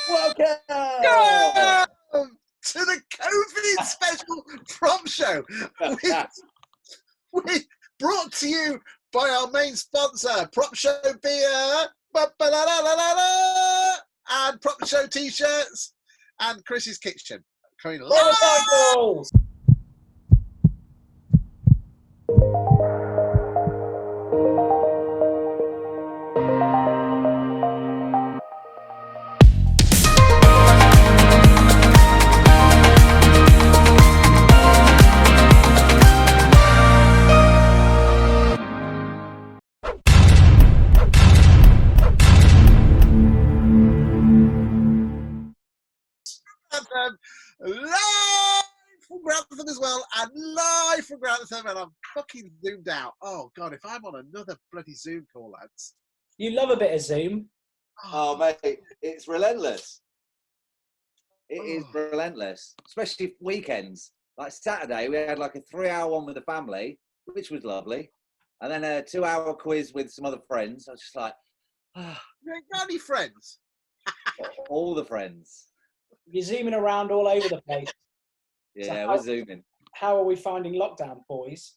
Welcome! Welcome to the COVID special prop show, with brought to you by our main sponsor, Prop Show Beer, and Prop Show T-shirts, and Chris's Kitchen. Coming live. Motorcycles! Live from Grantham as well, and live from Grantham, and I'm fucking zoomed out. Oh God, if I'm on another bloody Zoom call, lads. You love a bit of Zoom. Oh, mate, it's relentless. It is relentless, especially weekends. Like Saturday, we had like a 3-hour one with the family, which was lovely. And then a 2-hour quiz with some other friends. I was just like, You ain't got any friends? all the friends. You're zooming around all over the place. Yeah, So we're zooming. How are we finding lockdown, boys?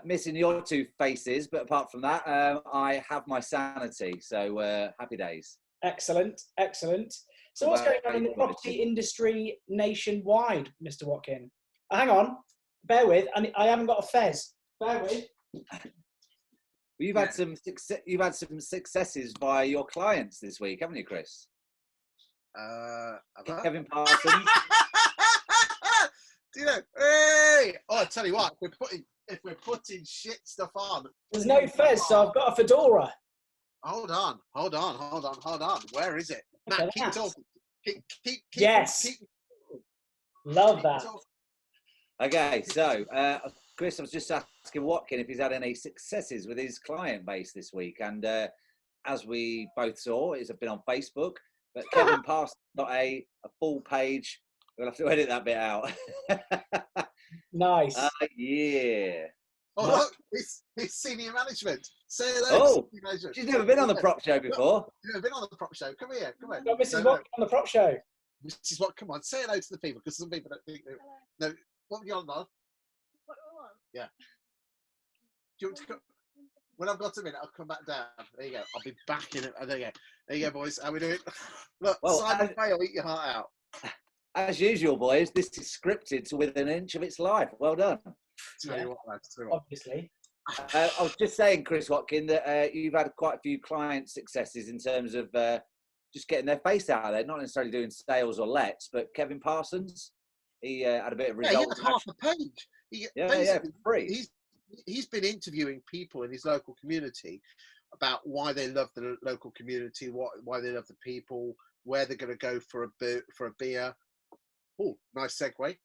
Missing your two faces, but apart from that, I have my sanity. So happy days. Excellent, excellent. So what's going on in the property industry nationwide, Mr. Watkin? Hang on, bear with. I haven't got a fez. Bear with. You've had some success. You've had some successes by your clients this week, haven't you, Chris? Kevin Parsons. Do you know? Hey! Oh, I tell you what, if we're putting shit stuff on. There's no fez, so I've got a fedora. Hold on. Where is it? Matt, keep talking. Keep yes. Love that. Okay, so Chris, I was just asking Watkin if he's had any successes with his client base this week, and as we both saw, it's been on Facebook. But Kevin Parsons got a full page. We'll have to edit that bit out. Nice. Yeah. Oh, look, it's senior management. Say hello. Oh, she's never been on the prop show before. You've never been on the prop show. Come here. Got Mrs. Watkin on the prop show. Mrs. Watkin, come on, say hello to the people, because some people don't think. No, what were you on, Lon? What do I want? Yeah. Do you want to come? When I've got a minute, I'll come back down. There you go. I'll be back in it. There you go. There you go, boys. How we doing? Look, well, Simon Bale, eat your heart out. As usual, boys, this is scripted to within an inch of its life. Well done. Tell you what, lads. Obviously. I was just saying, Chris Watkin, that you've had quite a few client successes in terms of just getting their face out there, not necessarily doing sales or lets, but Kevin Parsons, he had a bit of result. Yeah, he had half a page. Yeah, free. He's been interviewing people in his local community about why they love the local community, why they love the people, where they're going to go for a beer. Oh, nice segue.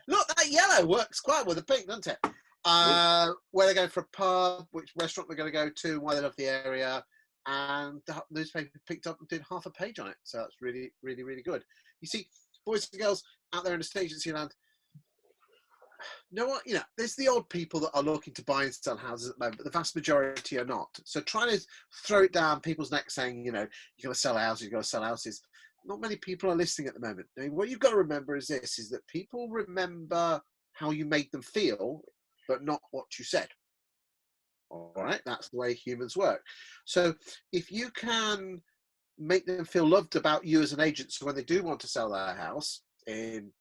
Look, that yellow works quite well with the pink, doesn't it? Where they're going for a pub, which restaurant they're going to go to, why they love the area, and the newspaper picked up and did half a page on it. So that's really, really, really good. You see, boys and girls out there in the estate agency land, there's the odd people that are looking to buy and sell houses at the moment, but the vast majority are not. So trying to throw it down people's necks saying, you've got to sell houses, not many people are listening at the moment. I mean, what you've got to remember is that people remember how you made them feel, but not what you said. All right, that's the way humans work. So if you can make them feel loved about you as an agent, so when they do want to sell their house in,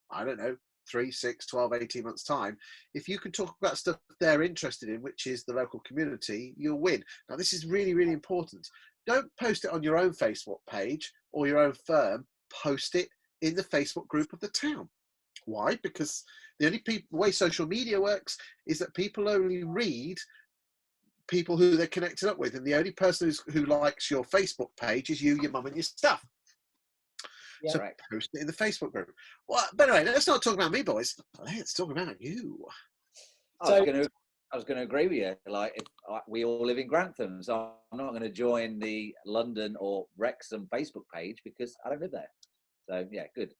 3, 6, 12, 18 months time, if you can talk about stuff they're interested in, which is the local community, you'll win. Now, this is really, really important. Don't post it on your own Facebook page or your own firm. Post it in the Facebook group of the town. Why? Because the way social media works is that people only read people who they're connected up with, and the only person who likes your Facebook page is you, your mum, and your stuff. Yeah, so right. Post it in the Facebook group. Well, but anyway, let's not talk about me, boys. Let's talk about you. I was going to agree with you. Like, we all live in Grantham, so I'm not going to join the London or Wrexham Facebook page because I don't live there. So yeah, good.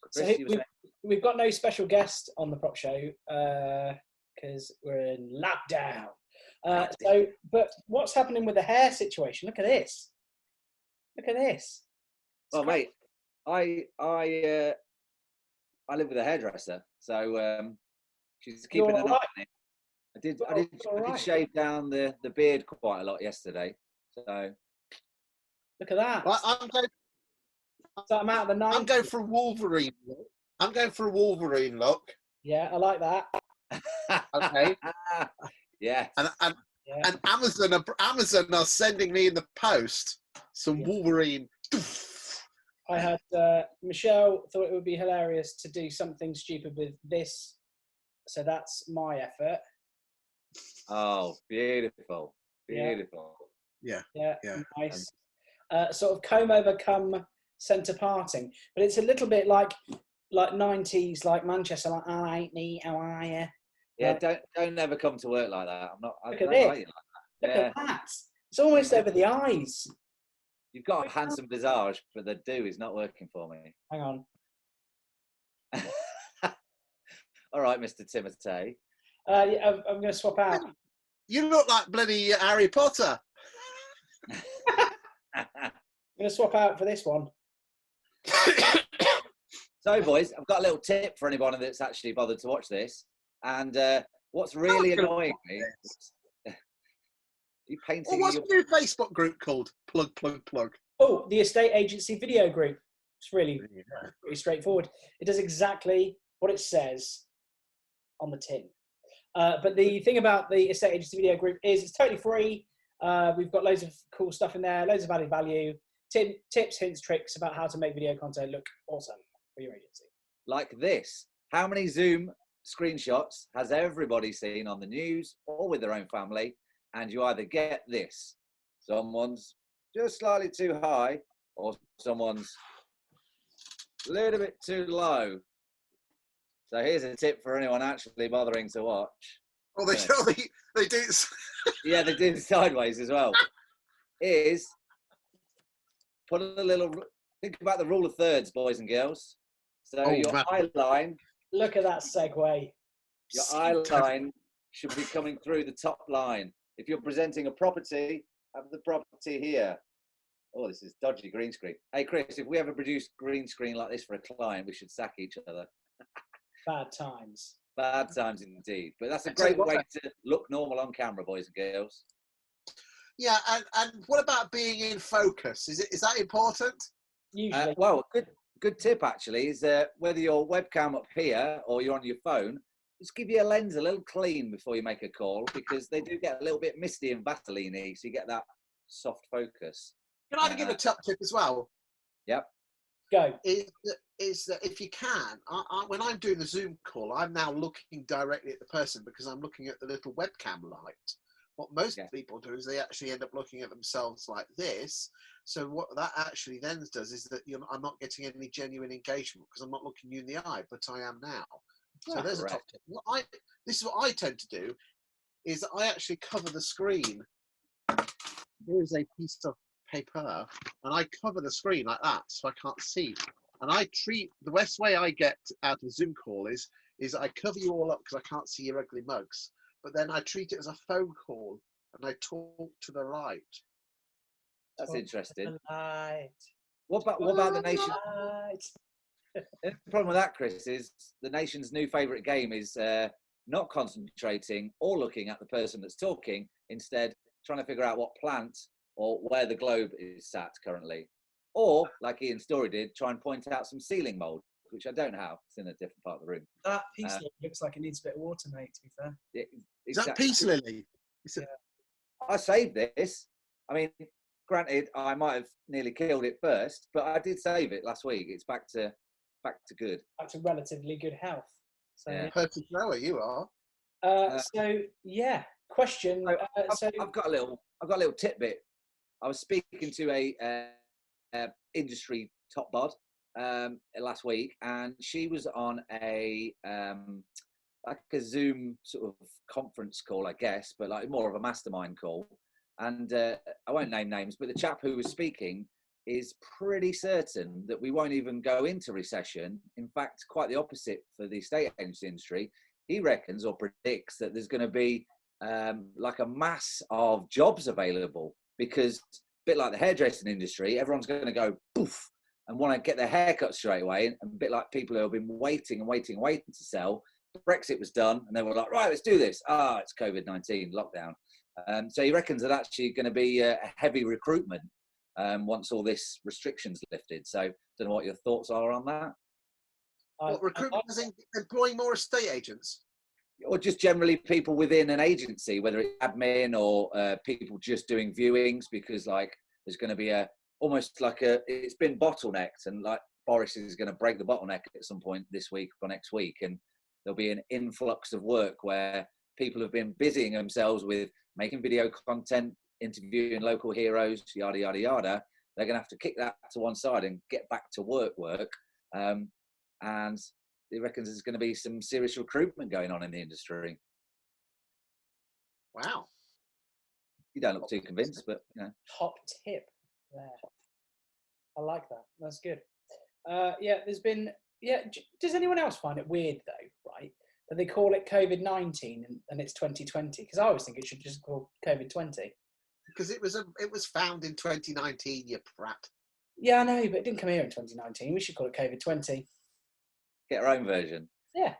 Chris, so we've got no special guest on the prop show because we're in lockdown. But what's happening with the hair situation? Look at this. Well, mate, I live with a hairdresser, so she's You're keeping an eye all on it. I did all right. shave down the beard quite a lot yesterday. So Look at that. Well, So I'm out of the I'm 90s. going for a Wolverine look. I'm going for a Wolverine look. Yeah, I like that. Okay. Yes. And Yeah. Amazon are sending me in the post some Yeah. Wolverine. I had Michelle thought it would be hilarious to do something stupid with this, so that's my effort. Oh, beautiful, Yeah. beautiful. Yeah. Yeah, Yeah. nice. Sort of comb over, come centre parting, but it's a little bit like 90s, like Manchester, like "Oh, ain't me, how are you?" Yeah, don't ever come to work like that. I'm not. I Look don't at this. like you like that. Look Yeah. at that. It's almost over the eyes. You've got a handsome visage, but the do is not working for me. Hang on. All right, Mr. Timotei. Yeah, I'm going to swap out. You look like bloody Harry Potter. I'm going to swap out for this one. So, boys, I've got a little tip for anyone that's actually bothered to watch this. And what's really annoying me, you painting. Well, what's the new Facebook group called? Plug. Oh, the estate agency video group. It's really pretty straightforward. It does exactly what it says on the tin. But the thing about the estate agency video group is it's totally free. We've got loads of cool stuff in there, loads of added value, tips, hints, tricks about how to make video content look awesome for your agency. Like this. How many Zoom screenshots has everybody seen on the news or with their own family? And you either get this. Someone's just slightly too high or someone's a little bit too low. So here's a tip for anyone actually bothering to watch. Oh, they do. Yeah, they do sideways as well. Is put a little. Think about the rule of thirds, boys and girls. So your eye line. Look at that segue. Your eye line should be coming through the top line. If you're presenting a property, have the property here. Oh, this is dodgy green screen. Hey, Chris, if we ever produce green screen like this for a client, we should sack each other. Bad times. Bad times indeed. But that's a great way to look normal on camera, boys and girls. Yeah, and what about being in focus? Is that important? Usually. Well, good tip actually is whether your webcam up here or you're on your phone, just give your lens a little clean before you make a call because they do get a little bit misty and Vaseline-y, so you get that soft focus. Can I give a top tip as well? Yep. Go. Is that if you can, when I'm doing a Zoom call, I'm now looking directly at the person because I'm looking at the little webcam light. What most people do is they actually end up looking at themselves like this. So what that actually then does is that I'm not getting any genuine engagement because I'm not looking you in the eye, but I am now. So there's a top tip. This is what I tend to do, is I actually cover the screen. Here is a piece of paper, and I cover the screen like that so I can't see. And I treat the best way I get out of a Zoom call is I cover you all up because I can't see your ugly mugs. But then I treat it as a phone call and I talk to the light. That's interesting. Light. What about the nation? The problem with that, Chris, is the nation's new favourite game is not concentrating or looking at the person that's talking, instead trying to figure out what plant or where the globe is sat currently. Or, like Ian Story did, try and point out some ceiling mould, which I don't have. It's in a different part of the room. That piece looks like it needs a bit of water, mate, to be fair. Yeah, exactly. Is that peace lily? I saved this. I mean, granted, I might have nearly killed it first, but I did save it last week. It's back to good. Back to relatively good health. So, Yeah. Perfect grower, you are. Question. I've got a little tidbit. I was speaking to a industry top bod last week, and she was on a like a Zoom sort of conference call, I guess, but like more of a mastermind call. And I won't name names, but the chap who was speaking is pretty certain that we won't even go into recession. In fact, quite the opposite for the estate agency industry. He reckons or predicts that there's going to be like a mass of jobs available because, a bit like the hairdressing industry, everyone's going to go poof. and want to get their haircut straight away, and a bit like people who have been waiting and waiting and waiting to sell. Brexit was done, and they were like, right, let's do this. It's COVID-19 lockdown. So he reckons that actually going to be a heavy recruitment once all this restrictions lifted. So I don't know what your thoughts are on that. What, recruitment is employing more estate agents? Or just generally people within an agency, whether it's admin or people just doing viewings, because like there's going to be it's been bottlenecked, and like Boris is going to break the bottleneck at some point this week or next week, and there'll be an influx of work where people have been busying themselves with making video content, interviewing local heroes, yada, yada, yada. They're going to have to kick that to one side and get back to work. And he reckons there's going to be some serious recruitment going on in the industry. Wow. You don't look too convinced, but you know. Top tip there. I like that. That's good. There's been. Does anyone else find it weird though? Right, that they call it COVID-19 and it's 2020? Because I always think it should just call COVID-20. Because it was found in 2019. You prat. Yeah, I know, but it didn't come here in 2019. We should call it COVID-20. Get our own version. Yeah.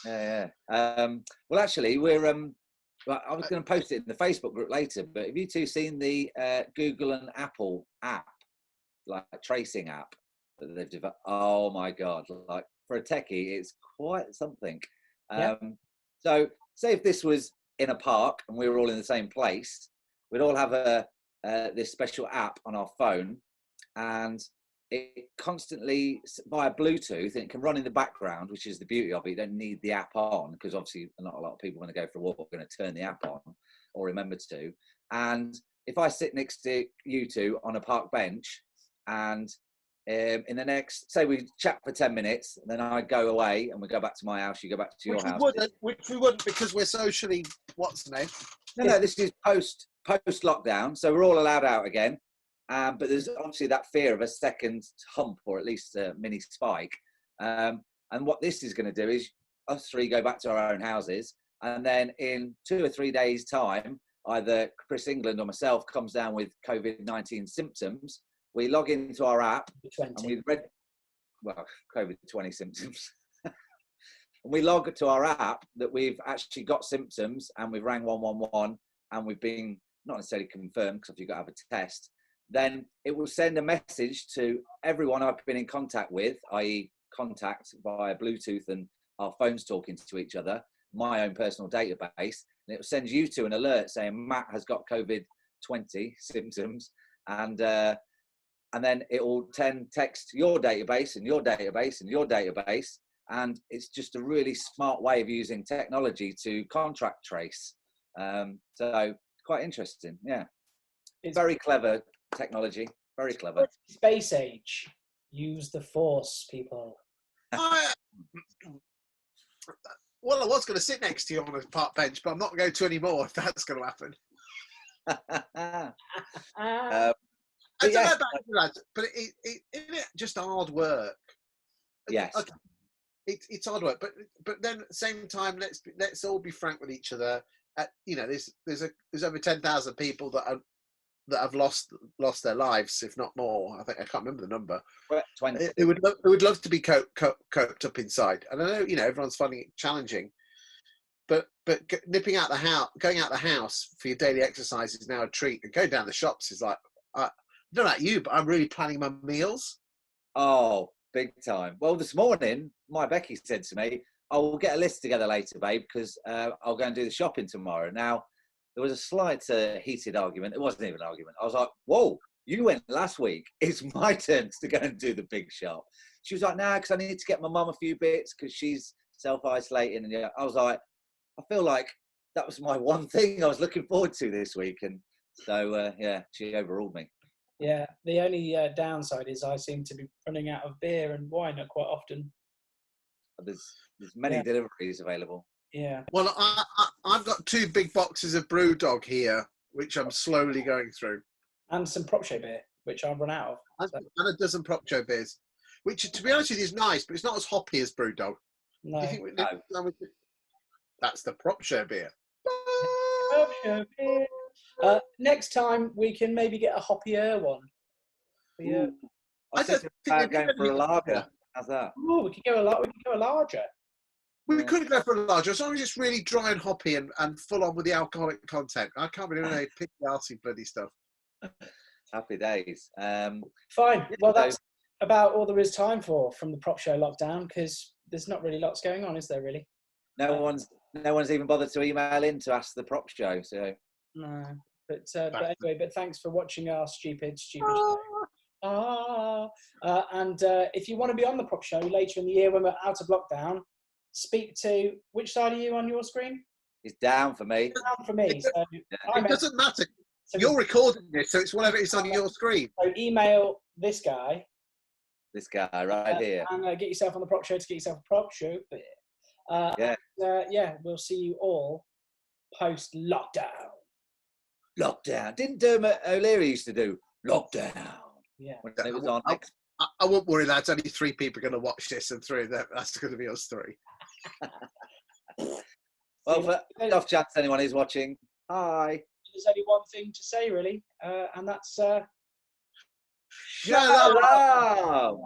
Yeah. Well, actually, we're. I was going to post it in the Facebook group later, but have you two seen the Google and Apple app, like a tracing app that they've developed? Oh my God! Like for a techie, it's quite something. So, say if this was in a park and we were all in the same place, we'd all have this special app on our phone, and it constantly via Bluetooth, and it can run in the background, which is the beauty of it. You don't need the app on, because obviously not a lot of people when they go for a walk are going to turn the app on or remember to. And if I sit next to you two on a park bench, and in the next, say we chat for 10 minutes, and then I go away and we go back to my house, you go back to your house. Which we wouldn't, because we're socially, what's the name? No, this is post lockdown, so we're all allowed out again. But there's obviously that fear of a second hump, or at least a mini spike. And what this is going to do is us three go back to our own houses, and then in 2 or 3 days' time, either Chris England or myself comes down with COVID-19 symptoms. We log into our app, and we COVID-20 symptoms. And we log to our app that we've actually got symptoms, and we've rang 111, and we've been not necessarily confirmed, because you've got to have a test. Then it will send a message to everyone I've been in contact with, i.e. contact via Bluetooth and our phones talking to each other, my own personal database, and it will send you to an alert saying Matt has got COVID-20 symptoms, and then it will text your database and your database and your database, and it's just a really smart way of using technology to contract trace. So quite interesting, yeah. It's very clever technology, very clever. Space age. Use the force, people. Well, I was going to sit next to you on a park bench, but I'm not going to anymore if that's going to happen. I don't know about that, but isn't it just hard work? Yes. Okay. It's hard work, but then at the same time, let's all be frank with each other. There's over 10,000 people that have lost their lives, if not more. I can't remember the number. 20. They would love to be coped up inside. And I know, everyone's finding it challenging, but going out the house for your daily exercise is now a treat, and going down the shops is like, I don't know about you, but I'm really planning my meals. Oh, big time. Well, this morning, my Becky said to me, "I will get a list together later, babe, because I'll go and do the shopping tomorrow." Now, there was a slight heated argument. It wasn't even an argument. I was like, "Whoa, you went last week. It's my turn to go and do the big shop." She was like, "Nah, because I need to get my mum a few bits because she's self-isolating." And I was like, I feel like that was my one thing I was looking forward to this week. And so, she overruled me. Yeah, the only downside is I seem to be running out of beer and wine quite often. There's many deliveries available. Yeah. Well, I've got 2 big boxes of Brewdog here, which I'm slowly going through. And some Prop Show beer, which I've run out of. And a dozen Prop Show beers, which, to be honest with you, is nice, but it's not as hoppy as Brewdog. No. Do you think that's the Prop Show beer? Prop Show beer. Next time we can maybe get a hoppier one. Yeah. I don't think about they've going for a really- lager. How's that? Oh, we could go a lot. We could go a larger. We Yeah. could go for a larger, as long as it's really dry and hoppy and full on with the alcoholic content. I can't be doing any picky arty bloody stuff. Happy days. Fine. Yeah, Well, so- that's about all there is time for from the prop show lockdown, because there's not really lots going on, is there? Really? no one's even bothered to email in to ask the prop show. So No. But anyway, but thanks for watching our stupid show. And if you want to be on the prop show later in the year when we're out of lockdown, speak to, which side are you on your screen? it's down for me. Down for me. So, It doesn't matter. so, You're recording this, so it's whatever is on your screen. so email this guy This guy right here. and get yourself on the prop show to get yourself a prop show. Yeah. Yeah, we'll see you all post lockdown. Lockdown. Didn't Dermot O'Leary used to do lockdown Yeah. when it was on? I won't worry, lads. Only 3 people are going to watch this, and 3 of them, that's going to be us 3. Well, for off chance anyone is watching, hi. There's only one thing to say, really, and that's Shut up! Shalom.